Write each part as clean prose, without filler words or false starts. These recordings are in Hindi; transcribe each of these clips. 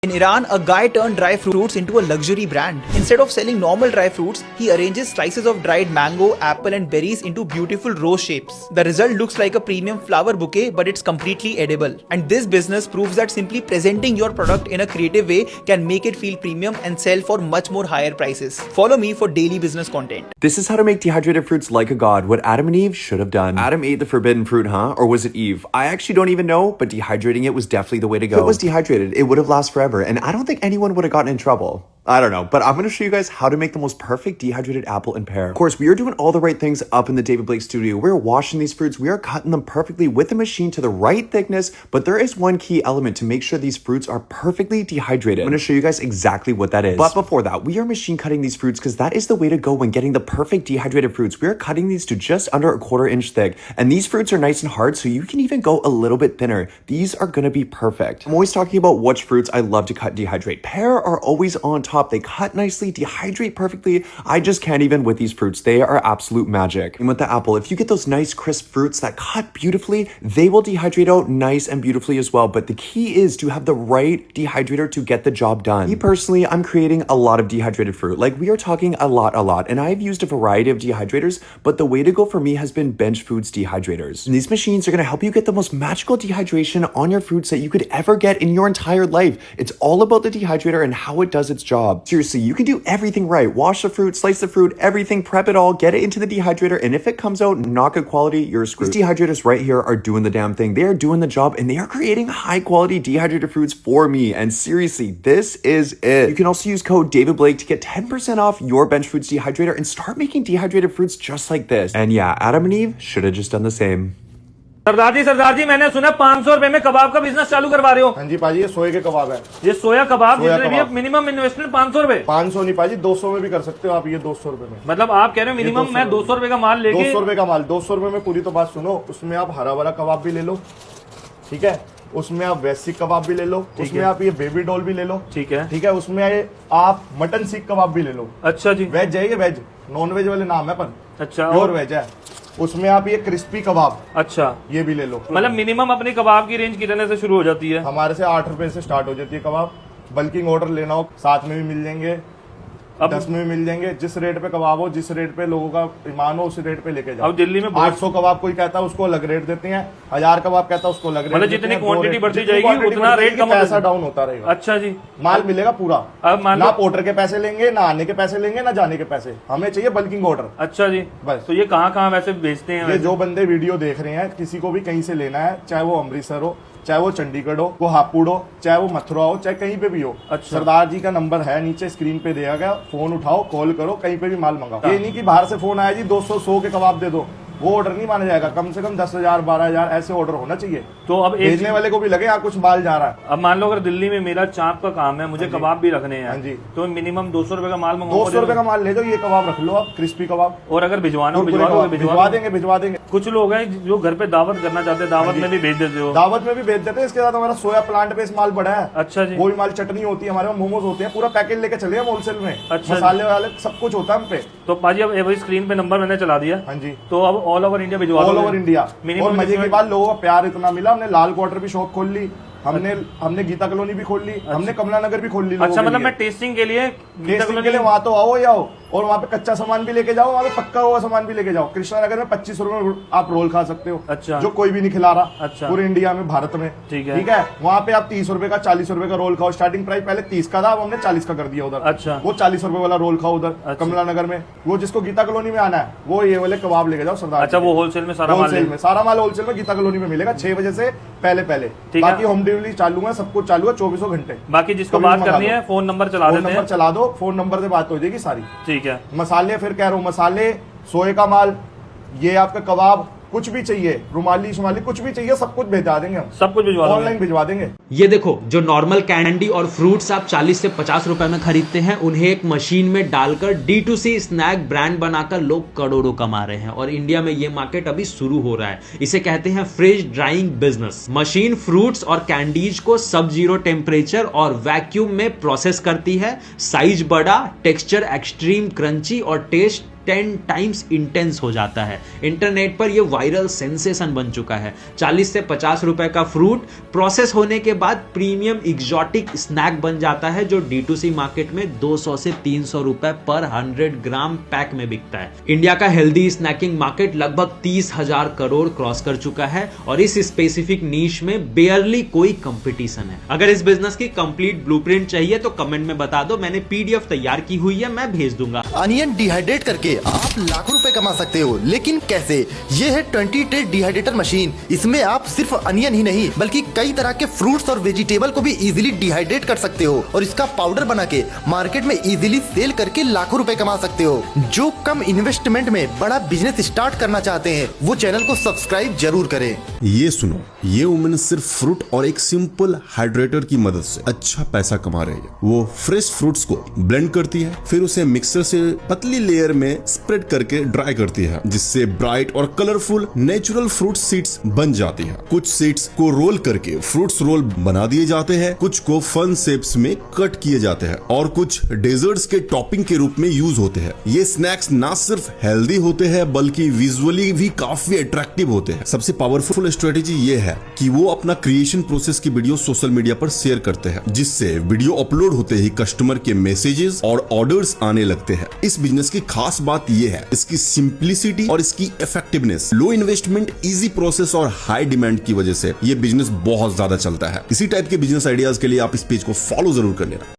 In Iran, a guy turned dry fruits into a luxury brand. Instead of selling normal dry fruits, he arranges slices of dried mango, apple and berries into beautiful rose shapes. The result looks like a premium flower bouquet, but it's completely edible. And this business proves that simply presenting your product in a creative way can make it feel premium and sell for much more higher prices. Follow me for daily business content. This is how to make dehydrated fruits like a god, what Adam and Eve should have done. Adam ate the forbidden fruit, huh? Or was it Eve? I actually don't even know, but dehydrating it was definitely the way to go. If it was dehydrated, it would have lasted forever. And I don't think anyone would have gotten in trouble. I don't know, but I'm going to show you guys how to make the most perfect dehydrated apple and pear. Of course, we are doing all the right things up in the David Blake studio. We're washing these fruits. We are cutting them perfectly with the machine to the right thickness, but there is one key element to make sure these fruits are perfectly dehydrated. I'm going to show you guys exactly what that is. But before that, we are machine cutting these fruits because that is the way to go when getting the perfect dehydrated fruits. We are cutting these to just under 1/4 inch thick, and these fruits are nice and hard, so you can even go a little bit thinner. These are going to be perfect. I'm always talking about which fruits I love to cut dehydrate. Pear are always on top. They cut nicely, dehydrate perfectly. I just can't even with these fruits. They are absolute magic. And with the apple, if you get those nice crisp fruits that cut beautifully, they will dehydrate out nice and beautifully as well. But the key is to have the right dehydrator to get the job done. Me personally, I'm creating a lot of dehydrated fruit. Like we are talking a lot. And I've used a variety of dehydrators, but the way to go for me has been Bench Foods dehydrators. And these machines are going to help you get the most magical dehydration on your fruits that you could ever get in your entire life. It's all about the dehydrator and how it does its job. Seriously, you can do everything right. Wash the fruit, slice the fruit, everything, prep it all, get it into the dehydrator, and if it comes out not good quality, you're screwed. These dehydrators right here are doing the damn thing. They are doing the job, and they are creating high quality dehydrated fruits for me. And seriously, this is it. You can also use code David Blake to get 10% off your Bench Foods dehydrator and start making dehydrated fruits just like this. And yeah, Adam and Eve should have just done the same. सरदार जी मैंने सुना 500 रुपए में कबाब का बिजनेस चालू करवा रहे हो। हाँ जी पाजी, ये सोए के कबाब है। ये सोया कबाब जितने भी मिनिमम इन्वेस्टमेंट 500 रुपए। 500 नहीं पाजी, 200 में भी कर सकते हो आप। ये 200 रुपए में, मतलब आप कह रहे हो मिनिमम मैं 200 रुपए का माल लेके 200 रुपए का माल 200 रुपए में। पूरी तो बात सुनो, उसमें आप हरा भरा कबाब भी ले लो, ठीक है, उसमें आप वेज सीख कबाब भी ले लो, उसमें आप ये बेबी डॉल भी ले लो, ठीक है, उसमें आप मटन सीख कबाब भी ले लो। अच्छा जी, वेज है ये, वेज नॉन वेज वाले नाम है पर अच्छा प्योर वेज है। उसमें आप ये क्रिस्पी कबाब, अच्छा, ये भी ले लो। मतलब मिनिमम अपनी कबाब की रेंज कितने से शुरू हो जाती है? हमारे से 8 रुपए से स्टार्ट हो जाती है कबाब। बल्किंग ऑर्डर लेना हो 7 में भी मिल जाएंगे, 10 में भी मिल जाएंगे। जिस रेट पे कबाब हो, जिस रेट पे लोगों का ईमान हो, उस रेट पे लेके जाओ। अब दिल्ली में 800 कबाब कोई कहता है उसको अलग रेट देते हैं, 1000 कबाब कहता है उसको अलग रेट। मतलब जितनी क्वांटिटी बढ़ती जाएगी उतना रेट कम, पैसा डाउन होता रहेगा। अच्छा जी, माल मिलेगा पूरा। अब ना पोर्टर के पैसे लेंगे, ना आने के पैसे लेंगे, ना जाने के पैसे। हमें चाहिए बल्किंग ऑर्डर। अच्छा जी, बस। तो ये कहाँ वैसे बेचते हैं? ये जो बंदे वीडियो देख रहे हैं, किसी को भी कहीं से लेना है, चाहे वो अमृतसर हो, चाहे वो चंडीगढ़ हो, वो हापुड़ हो, चाहे वो मथुरा हो, चाहे कहीं पे भी हो। अच्छा। सरदार जी का नंबर है नीचे स्क्रीन पे दिया गया, फोन उठाओ, कॉल करो, कहीं पे भी माल मंगाओ। ये नहीं कि बाहर से फोन आया जी 200 के कबाब दे दो, वो ऑर्डर नहीं माना जाएगा। कम से कम 10,000 12,000 ऐसे ऑर्डर होना चाहिए। तो अब भेजने वाले को भी लगे यहाँ कुछ माल जा रहा है। अब मान लो अगर दिल्ली में मेरा चाप का काम है, मुझे कबाब भी रखने हैं, जी, तो मिनिमम 200 रुपए का माल मंगाओ। 200 रुपए का माल ले जाओ, ये कबाब रख लो आप, क्रिस्पी कबाब। और अगर भिजवा देंगे। कुछ लोग हैं जो घर पे दावत करना चाहते हैं, दावत में भी भेज देते हो? दावत में भी भेज देते हैं। इसके साथ हमारा सोया प्लांट बेस्ड माल बड़ा है। अच्छा जी, वही माल, चटनी होती है, हमारे मोमोज होते हैं, पूरा पैकेज लेके चले हम होलसेल में। अच्छा, मसाले वाले सब कुछ होता है हम पे। तो पाजी अब स्क्रीन पे नंबर मैंने चला दिया। हाँ जी, तो अब ऑल ओवर इंडिया भिजवा, ऑल ओवर इंडिया। और मजे की बात, लोगों का प्यार इतना मिला, हमने लाल क्वार्टर भी शॉप खोल ली, हमने गीता कॉलोनी भी खोल ली, हमने कमला नगर भी खोल ली। अच्छा, मतलब मैं टेस्टिंग के लिए वहां तो आओ और वहाँ पे कच्चा सामान भी लेके जाओ, वहाँ पे पक्का हुआ सामान भी लेके जाओ। कृष्णा नगर में 25 रुपए में आप रोल खा सकते हो। अच्छा, जो कोई भी नहीं खिला रहा। अच्छा, पूरे इंडिया में, भारत में। ठीक है, वहाँ पे आप 30 रुपए का 40 रुपए का रोल खाओ। स्टार्टिंग प्राइस पहले 30 का था, अब हमने 40 का कर दिया उधर। अच्छा, वो 40 रुपए वाला रोल खाओ उधर कमला नगर में। वो जिसको गीता कॉलोनी में आना है, वो ये वाले कबाब लेके जाओ सरदार। अच्छा, वो होलसेल में सारा माल होलसेल में गीता कॉलोनी में मिलेगा 6 बजे से पहले। बाकी होम डिलीवरी चालू है, सब कुछ चालू है 24 घंटे। बाकी जिसको बात करनी है फोन नंबर चला दो, फोन नंबर से बात हो जाएगी सारी। ठीक है, मसाले फिर कह रहा हूँ, मसाले, सोए का माल, ये आपका कबाब, कुछ भी चाहिए, रुमाली शुमाली कुछ भी चाहिए, सब कुछ भिजवा देंगे हम, सब कुछ भिजवा ऑनलाइन भिजवा देंगे। ये देखो, जो नॉर्मल कैंडी और फ्रूट्स आप 40 से 50 रुपए में खरीदते हैं, उन्हें एक मशीन में डालकर D2C स्नैक ब्रांड बनाकर लोग करोड़ों कमा रहे हैं। और इंडिया में ये मार्केट अभी शुरू हो रहा है। इसे कहते हैं fridge drawing business. Machine fruits और कैंडीज को सब जीरो टेम्परेचर और वैक्यूम में प्रोसेस करती है। साइज बड़ा, टेक्सचर एक्सट्रीम क्रंची और टेस्ट 10 टाइम्स इंटेंस हो जाता है। इंटरनेट पर यह वायरल सेंसेशन बन चुका है। 40 से 50 रुपए का फ्रूट प्रोसेस होने के बाद प्रीमियम एग्जॉटिक स्नैक बन जाता है, जो D2C मार्केट में 200 से 300 रुपए पर 100 ग्राम पैक में बिकता है। इंडिया का हेल्दी स्नैकिंग मार्केट लगभग 30,000 करोड़ क्रॉस कर चुका है और इस स्पेसिफिक नीश में बेयरली कोई कंपटीशन है। अगर इस बिजनेस की कंप्लीट ब्लूप्रिंट चाहिए तो कमेंट में बता दो, मैंने PDF तैयार की हुई है, मैं भेज दूंगा। अनियन डिहाइड्रेट करके आप लाखों रुपए कमा सकते हो, लेकिन कैसे? ये है 20 ट्रे डिहाइड्रेटर मशीन। इसमें आप सिर्फ अनियन ही नहीं बल्कि कई तरह के फ्रूट्स और वेजिटेबल को भी इजीली डिहाइड्रेट कर सकते हो और इसका पाउडर बना के मार्केट में इजीली सेल करके लाखों रुपए कमा सकते हो। जो कम इन्वेस्टमेंट में बड़ा बिजनेस स्टार्ट करना चाहते हैं वो चैनल को सब्सक्राइब जरूर करें। ये सुनो, ये वुमेन सिर्फ फ्रूट और एक सिंपल हाइड्रेटर की मदद से अच्छा पैसा कमा रही है। वो फ्रेश फ्रूट्स को ब्लेंड करती है, फिर उसे मिक्सर से पतली लेयर में स्प्रेड करके ड्राई करती है, जिससे ब्राइट और कलरफुल नेचुरल फ्रूट सीड्स बन जाती है। कुछ सीड्स को रोल करके फ्रूट्स रोल बना दिए जाते हैं, कुछ को फन शेप्स में कट किए जाते हैं और कुछ डेजर्ट्स के टॉपिंग के रूप में यूज होते हैं। ये स्नैक्स ना सिर्फ हेल्दी होते हैं बल्कि विजुअली भी काफी अट्रैक्टिव होते हैं। सबसे पावरफुल स्ट्रेटेजी ये है कि वो अपना क्रिएशन प्रोसेस की वीडियो सोशल मीडिया पर शेयर करते हैं, जिससे वीडियो अपलोड होते ही कस्टमर के मैसेजेस और ऑर्डर्स आने लगते हैं। इस बिजनेस की खास बात ये है इसकी सिंप्लिसिटी और इसकी इफेक्टिवनेस। लो इन्वेस्टमेंट, इजी प्रोसेस और हाई डिमांड की वजह से ये बिजनेस बहुत ज्यादा चलता है। इसी टाइप के बिजनेस आइडियाज के लिए आप इस पेज को फॉलो जरूर कर लेना।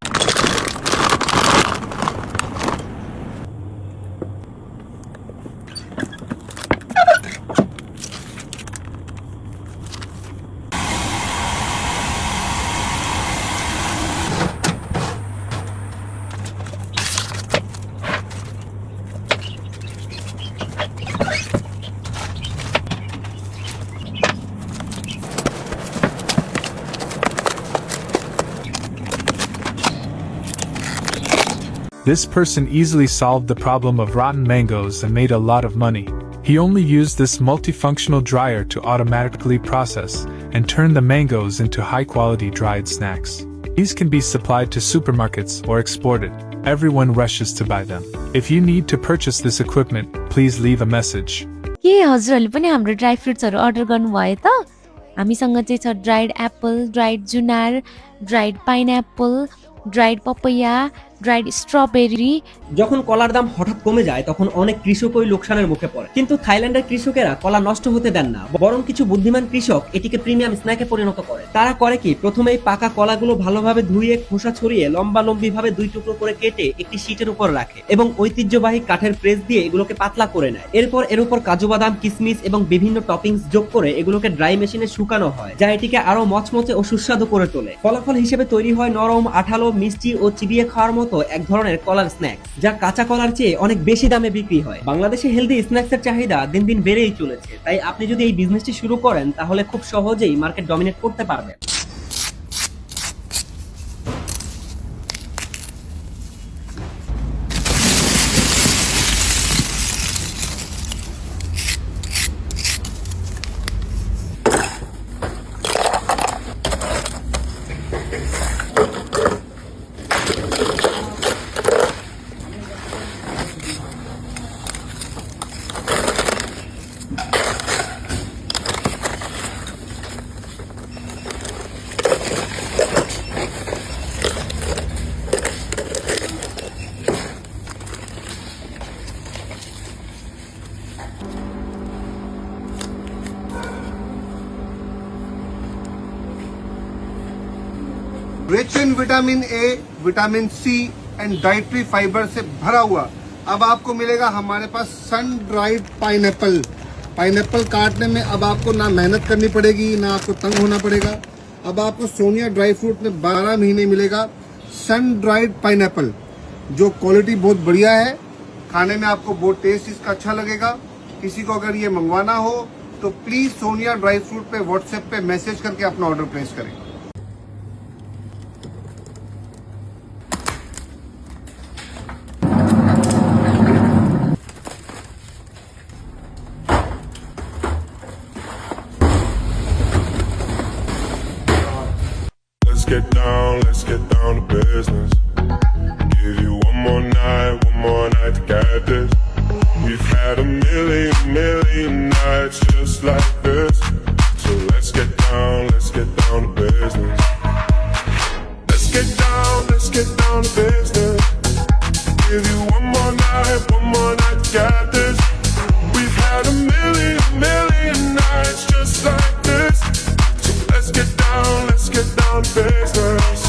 This person easily solved the problem of rotten mangoes and made a lot of money. He only used this multifunctional dryer to automatically process and turn the mangoes into high-quality dried snacks. These can be supplied to supermarkets or exported. Everyone rushes to buy them. If you need to purchase this equipment, please leave a message. के हजुरहरूले पनि हाम्रो ड्राई फ्रुट्सहरू अर्डर गर्नुभयो त? हामीसँग चाहिँ छ ड्राइड एप्पल, ड्राइड जुनार, dried pineapple, dried papaya, dried strawberry. যখন কলার দাম হঠাৎ কমে যায় তখন অনেক কৃষকই লোকসানের মুখে পড়ে, কিন্তু থাইল্যান্ডের কৃষকেরা কলা নষ্ট হতে দেন না, বরং কিছু বুদ্ধিমান কৃষক এটিকে প্রিমিয়াম স্ন্যাকে পরিণত করে। তারা করে কি, প্রথমেই পাকা কলাগুলো ভালোভাবে ধুয়ে খোসা ছড়িয়ে লম্বালম্বি ভাবে 2 টুকরো করে কেটে একটি শীটের উপর রাখে এবং ঐতিহ্যবাহী কাঠের প্রেস দিয়ে এগুলোকে পাতলা করে নেয়। এরপর এর উপর কাজু বাদাম, কিশমিশ এবং বিভিন্ন টপিংস যোগ করে এগুলোকে ড্রাই মেশিনে শুকানো হয়, যা এটিকে আরো মচমচে ও সুস্বাদু করে তোলে। ফলাফল হিসেবে তৈরি হয় নরম, আঠালো, মিষ্টি ও চিবিয়ে খাওয়ার মতো এক ধরনের কলার স্ন্যাক্স, যা কাঁচা কলার চেয়ে অনেক বেশি দামে বিক্রি হয়। বাংলাদেশে হেলদি স্ন্যাক্সের চাহিদা দিন দিন বেড়েই চলেছে, তাই আপনি যদি এই বিজনেসটি শুরু করেন তাহলে খুব সহজেই মার্কেট ডমিনেট করতে পারবেন। Rich in vitamin A, vitamin C and dietary fibre से भरा हुआ अब आपको मिलेगा हमारे पास सन ड्राइड पाइनएप्पल। पाइनएप्पल काटने में अब आपको ना मेहनत करनी पड़ेगी, ना आपको तंग होना पड़ेगा। अब आपको सोनिया ड्राई फ्रूट में 12 महीने मिलेगा सन ड्राइड पाइनएप्पल, जो क्वालिटी बहुत बढ़िया है। खाने में आपको बहुत टेस्ट इसका अच्छा लगेगा। किसी को अगर ये मंगवाना हो तो प्लीज सोनिया ड्राई फ्रूट पे व्हाट्सएप पे मैसेज करके अपना ऑर्डर प्लेस करें। Let's get down to business. Give you one more night to get this. get down to business. Give you one more night to get this. We've had a million nights just like this. So let's get down to business.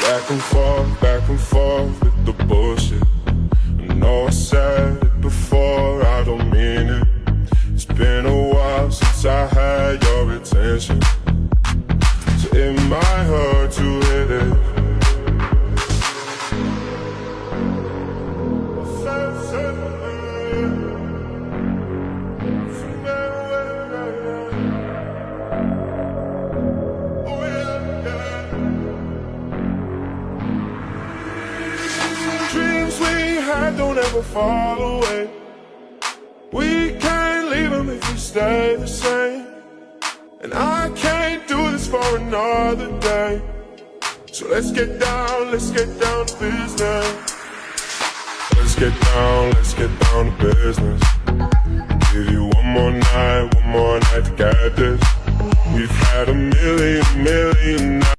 Back and forth with the bullshit. I know I said it before, I don't mean it. It's been a while since I had your attention, so it might hurt to hit it. Dreams we had don't ever fall away. We can't leave them if we stay the same. And I can't do this for another day. So let's get down to business. Let's get down to business. Give you one more night to get this. We've had a million nights.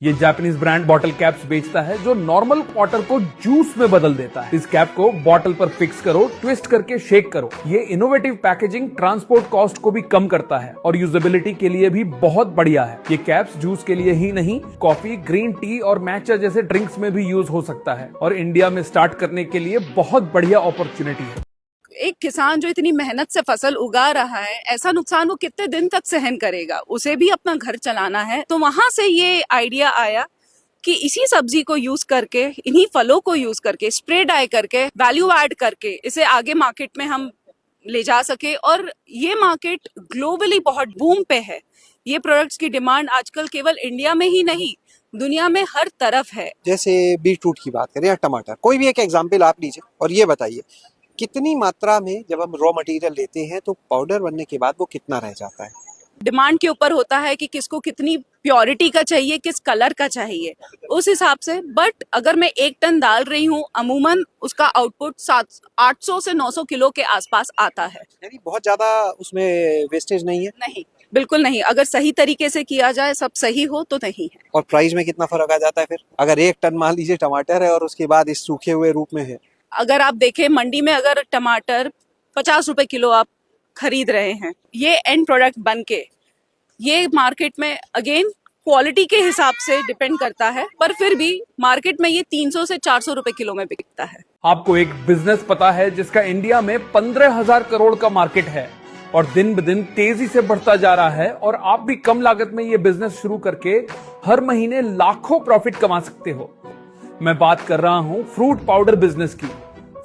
ये जापानीज ब्रांड बॉटल कैप्स बेचता है जो नॉर्मल वाटर को जूस में बदल देता है। इस कैप को बॉटल पर फिक्स करो, ट्विस्ट करके शेक करो। ये इनोवेटिव पैकेजिंग ट्रांसपोर्ट कॉस्ट को भी कम करता है और यूजेबिलिटी के लिए भी बहुत बढ़िया है। ये कैप्स जूस के लिए ही नहीं, कॉफी, ग्रीन टी और मैचा जैसे ड्रिंक्स में भी यूज हो सकता है और इंडिया में स्टार्ट करने के लिए बहुत बढ़िया अपॉर्चुनिटी है। एक किसान जो इतनी मेहनत से फसल उगा रहा है, ऐसा नुकसान वो कितने दिन तक सहन करेगा? उसे भी अपना घर चलाना है। तो वहां से ये आइडिया आया कि इसी सब्जी को यूज करके, इन्हीं फलों को यूज करके, स्प्रे डाई करके, वैल्यू ऐड करके इसे आगे मार्केट में हम ले जा सके। और ये मार्केट ग्लोबली बहुत बूम पे है। ये प्रोडक्ट्स की डिमांड आजकल केवल इंडिया में ही नहीं, दुनिया में हर तरफ है। जैसे बीटरूट की बात करें या टमाटर, कोई भी एक एग्जाम्पल आप लीजिए और ये बताइए कितनी मात्रा में जब हम रॉ मटेरियल लेते हैं तो पाउडर बनने के बाद वो कितना रह जाता है। डिमांड के ऊपर होता है कि किसको कितनी प्योरिटी का चाहिए, किस कलर का चाहिए, उस हिसाब से। बट अगर मैं 1 टन डाल रही हूँ, अमूमन उसका आउटपुट 800 से 900 किलो के आसपास आता है। यानी बहुत ज्यादा उसमें वेस्टेज नहीं है? नहीं, बिल्कुल नहीं। अगर सही तरीके से किया जाए, सब सही हो तो नहीं है। और प्राइस में कितना फर्क आ जाता है फिर? अगर 1 टन मान लीजिए टमाटर है और उसके बाद इस सूखे हुए रूप में है, अगर आप देखें मंडी में अगर टमाटर 50 रुपए किलो आप खरीद रहे हैं, ये एंड प्रोडक्ट बन के ये मार्केट में अगेन क्वालिटी के हिसाब से डिपेंड करता है, पर फिर भी मार्केट में ये 300 से 400 रुपए किलो में बिकता है। आपको एक बिजनेस पता है जिसका इंडिया में 15,000 करोड़ का मार्केट है और दिन ब दिन तेजी से बढ़ता जा रहा है और आप भी कम लागत में ये बिजनेस शुरू करके हर महीने लाखों प्रॉफिट कमा सकते हो। मैं बात कर रहा हूं फ्रूट पाउडर बिजनेस की।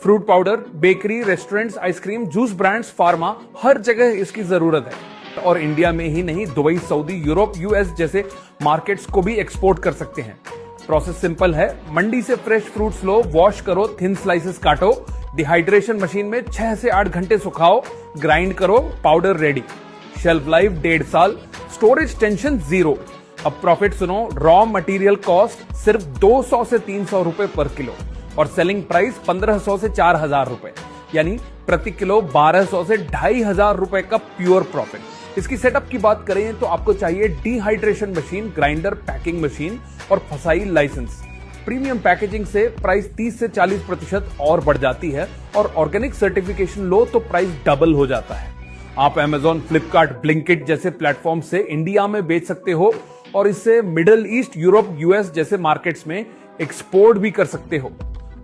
Fruit powder bakery, restaurants, ice cream, juice brands, pharma, हर जगह इसकी जरूरत है और इंडिया में ही नहीं, दुबई, सऊदी, यूरोप, यूएस जैसे मार्केट्स को भी एक्सपोर्ट कर सकते हैं। प्रोसेस सिंपल है। मंडी से फ्रेश फ्रूट्स लो, वॉश करो, थिन स्लाइसेस काटो, डिहाइड्रेशन मशीन में 6 से 8 घंटे सुखाओ, ग्राइंड करो, पाउडर रेडी। शेल्फ लाइफ 1.5 साल, स्टोरेज टेंशन 0। अब प्रॉफिट सुनो, रॉ मटेरियल कॉस्ट सिर्फ 200 से 300 रुपए पर किलो और सेलिंग प्राइस 1500 से 4000 रुपए, यानी प्रति किलो 1200 से 2500 रुपए का प्योर प्रॉफिट। इसकी सेटअप की बात करें तो आपको चाहिए dehydration machine, grinder, packing machine और फसाई लाइसेंस। प्रीमियम पैकेजिंग से प्राइस 30 से 40% और बढ़ जाती है और ऑर्गेनिक सर्टिफिकेशन लो तो प्राइस डबल हो जाता है। आप Amazon, फ्लिपकार्ट, ब्लिंकिट जैसे प्लेटफॉर्म से इंडिया में बेच सकते हो और इससे मिडिल ईस्ट, यूरोप, यूएस जैसे मार्केट्स में एक्सपोर्ट भी कर सकते हो।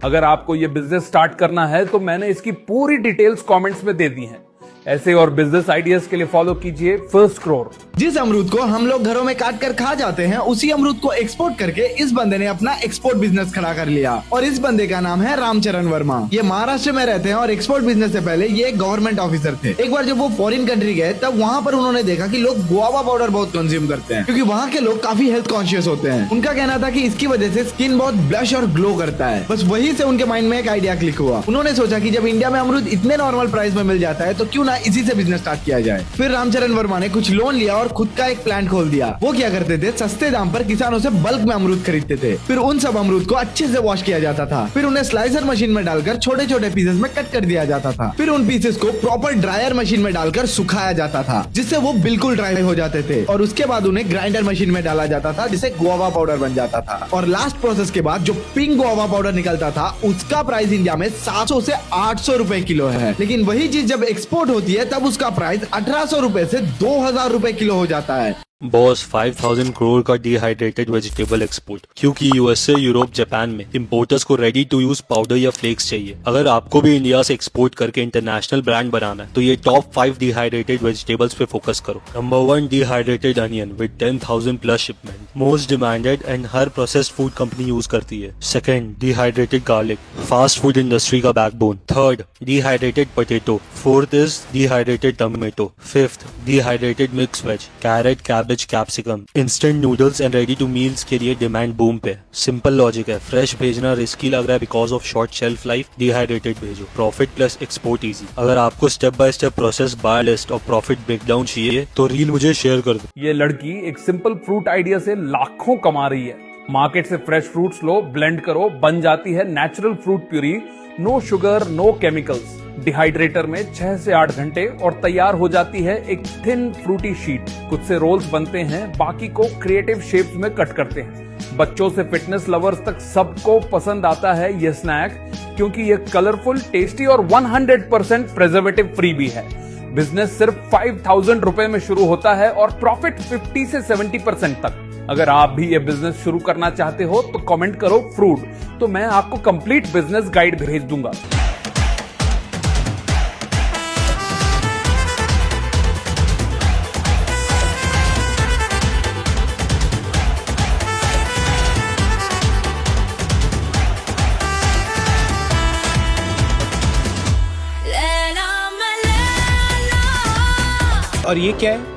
अगर आपको यह बिजनेस स्टार्ट करना है तो मैंने इसकी पूरी डिटेल्स कमेंट्स में दे दी हैं। ऐसे और बिजनेस आइडियाज के लिए फॉलो कीजिए फर्स्ट क्रोर। जिस अमरूद को हम लोग घरों में काट कर खा जाते हैं, उसी अमरूद को एक्सपोर्ट करके इस बंदे ने अपना एक्सपोर्ट बिजनेस खड़ा कर लिया और इस बंदे का नाम है रामचरण वर्मा। ये महाराष्ट्र में रहते हैं और एक्सपोर्ट बिजनेस से पहले ये गवर्नमेंट ऑफिसर थे। एक बार जब वो फॉरेन कंट्री गए तब वहाँ पर उन्होंने देखा कि लोग गुआवा पाउडर बहुत कंज्यूम करते हैं, क्योंकि वहाँ के लोग काफी हेल्थ कॉन्शियस होते हैं। उनका कहना था कि इसकी वजह से स्किन बहुत ब्लश और ग्लो करता है। बस वही से उनके माइंड में एक आइडिया क्लिक हुआ। उन्होंने सोचा कि जब इंडिया में अमरूद इतने नॉर्मल प्राइस में मिल जाता है तो क्यों ना ना इसी से बिजनेस स्टार्ट किया जाए। फिर रामचरण वर्मा ने कुछ लोन लिया और खुद का एक प्लांट खोल दिया। वो क्या करते थे, सस्ते दाम पर किसानों से बल्क में अमरूद खरीदते थे। फिर उन सब अमरूद को अच्छे से वॉश किया जाता था। फिर उन्हें स्लाइसर मशीन में डालकर छोटे छोटे पीसेस में कट कर दिया जाता था। फिर उन पीसेस को प्रॉपर ड्रायर मशीन में डालकर सुखाया जाता था, जिससे वो बिल्कुल ड्राई हो जाते थे। और उसके बाद उन्हें ग्राइंडर मशीन में डाला जाता था, जिससे गुआवा पाउडर बन जाता था। और लास्ट प्रोसेस के बाद जो पिंक गुआवा पाउडर निकलता था, उसका प्राइस इंडिया में 700 से 800 रुपए किलो है। लेकिन वही चीज जब एक्सपोर्ट होती है तब उसका प्राइस 1800 रुपए से 2000 रुपए किलो हो जाता है। बॉस 5000 करोड़ का डिहाइड्रेटेड वेजिटेबल एक्सपोर्ट, क्योंकि यूएसए, यूरोप, जापान में इंपोर्टर्स को रेडी टू यूज पाउडर या फ्लेक्स चाहिए। अगर आपको भी इंडिया से एक्सपोर्ट करके इंटरनेशनल ब्रांड बनाना है तो ये टॉप 5 डिहाइड्रेटेड वेजिटेबल्स पे फोकस करो। Number 1, dehydrated onion with 10,000 plus shipment, most demanded and हर प्रोसेस्ड फूड कंपनी यूज करती है। Second, dehydrated garlic, fast food industry का backbone. Third, dehydrated potato. Fourth is dehydrated tomato. Fifth, dehydrated mix veg, carrot, cabbage, capsicum. Instant noodles and ready to meals के लिए डिमांड बूम पे। सिंपल लॉजिक है, फ्रेश भेजना रिस्की लग रहा है because of short shelf life, dehydrated भेजो। Profit plus export easy. अगर आपको step by step process, buy list और प्रॉफिट ब्रेकडाउन चाहिए तो रील मुझे शेयर कर दो। ये लड़की एक सिंपल फ्रूट आइडिया से लाखों कमा रही है। मार्केट से फ्रेश फ्रूट्स लो, ब्लेंड करो, बन जाती है natural fruit puree, no sugar, no chemicals. Dehydrator में 6 से 8 घंटे और तैयार हो जाती है एक थिन फ्रूटी शीट। खुद से रोल्स बनते हैं, बाकी को क्रिएटिव शेप्स में कट करते हैं। बच्चों से फिटनेस लवर्स तक सबको पसंद आता है ये स्नैक, क्योंकि ये कलरफुल, टेस्टी और 100% प्रिजर्वेटिव फ्री भी है। बिजनेस सिर्फ 5000 रुपए में शुरू होता है और प्रॉफिट 50 से 70% तक। अगर आप भी ये बिजनेस शुरू करना चाहते हो तो कमेंट करो फ्रूट, तो मैं आपको कंप्लीट बिजनेस गाइड भेज दूंगा। और ये क्या है?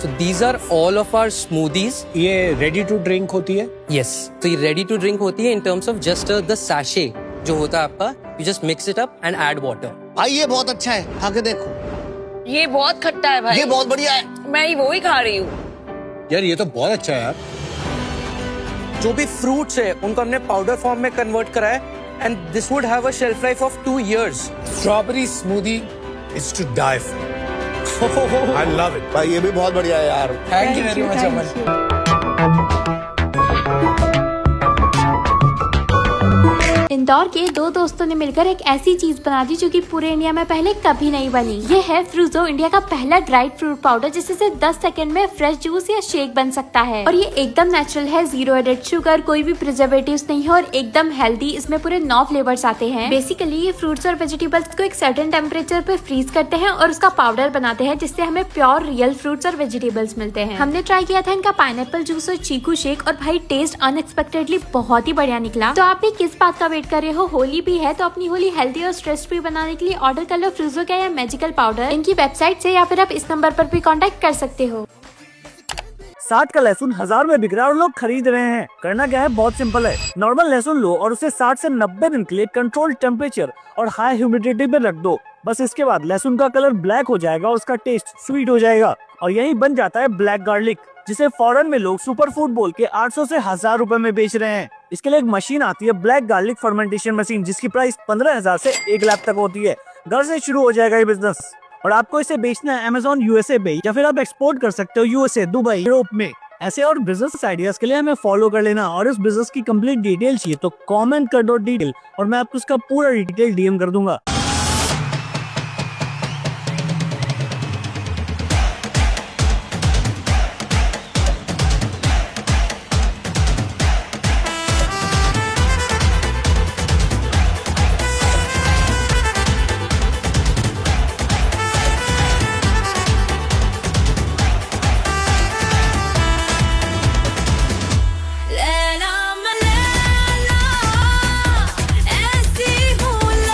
So these are all of our smoothies. ये ready to drink होती है? Yes. तो ये ready to drink होती है in terms of just the sachet जो होता है आपका. You just mix it up and add water. भाई ये बहुत अच्छा है, खा के देखो। ये बहुत खट्टा है भाई। ये बहुत बढ़िया है। मैं वो ही खा रही हूँ। यार ये तो बहुत अच्छा है यार। जो भी fruits है उनको हमने powder form में convert करा है and this would have a shelf life of 2 years. Strawberry smoothie is to die for. I love it. भाई ये भी बहुत बढ़िया है यार। Thank you very much, Aman. Indore के दो दोस्तों ने मिलकर एक ऐसी चीज बना दी जो कि पूरे इंडिया में पहले कभी नहीं बनी। ये है फ्रूजो, इंडिया का पहला ड्राइड फ्रूट पाउडर, जिससे सिर्फ 10 सेकंड में फ्रेश जूस या शेक बन सकता है। और ये एकदम नेचुरल है, 0 एडेड शुगर, कोई भी प्रिजर्वेटिव्स नहीं है और एकदम हेल्दी। इसमें पूरे 9 फ्लेवर्स आते हैं। बेसिकली ये फ्रूट्स और वेजिटेबल्स को एक सर्टेन टेम्परेचर पे फ्रीज करते हैं और उसका पाउडर बनाते हैं, जिससे हमें प्योर रियल फ्रूट्स और वेजिटेबल्स मिलते हैं। हमने ट्राई किया था इनका पाइनएप्पल जूस और चीकू शेक और भाई टेस्ट अनएक्सपेक्टेडली बहुत ही बढ़िया निकला। तो आप भी किस बात का वेट कर रहे हो? होली भी है तो अपनी होली हेल्दी और स्ट्रेस फ्री बनाने के लिए ऑर्डर कर लो फ्रूजो का या मैजिकल पाउडर इनकी वेबसाइट से, या फिर आप इस नंबर पर भी कांटेक्ट कर सकते हो। 60 का लहसुन 1000 में बिक रहा है और लोग खरीद रहे हैं। करना क्या है, बहुत सिंपल है। नॉर्मल लहसुन लो और उसे 60 से 90 दिन के लिए कंट्रोल टेम्परेचर और हाई ह्यूमिडिटी पे रख दो। बस इसके बाद लहसुन का कलर ब्लैक हो जाएगा और उसका टेस्ट स्वीट हो जाएगा और यही बन जाता है ब्लैक गार्लिक, जिसे फॉरेन में लोग सुपर फूड बोल के 800 से 1000 रुपए में बेच रहे हैं। इसके लिए एक मशीन आती है, ब्लैक गार्लिक फर्मेंटेशन मशीन, जिसकी प्राइस 15,000 से 1 लाख तक होती है। घर से शुरू हो जाएगा ये बिजनेस और आपको इसे बेचना है अमेज़न यूएसए पे, या फिर आप एक्सपोर्ट कर सकते हो यूएसए, दुबई, यूरोप में। ऐसे और बिजनेस आइडियाज के लिए हमें फॉलो कर लेना और इस बिजनेस की कंप्लीट डिटेल चाहिए तो कमेंट कर दो डिटेल और मैं आपको उसका पूरा डिटेल डीएम कर दूंगा।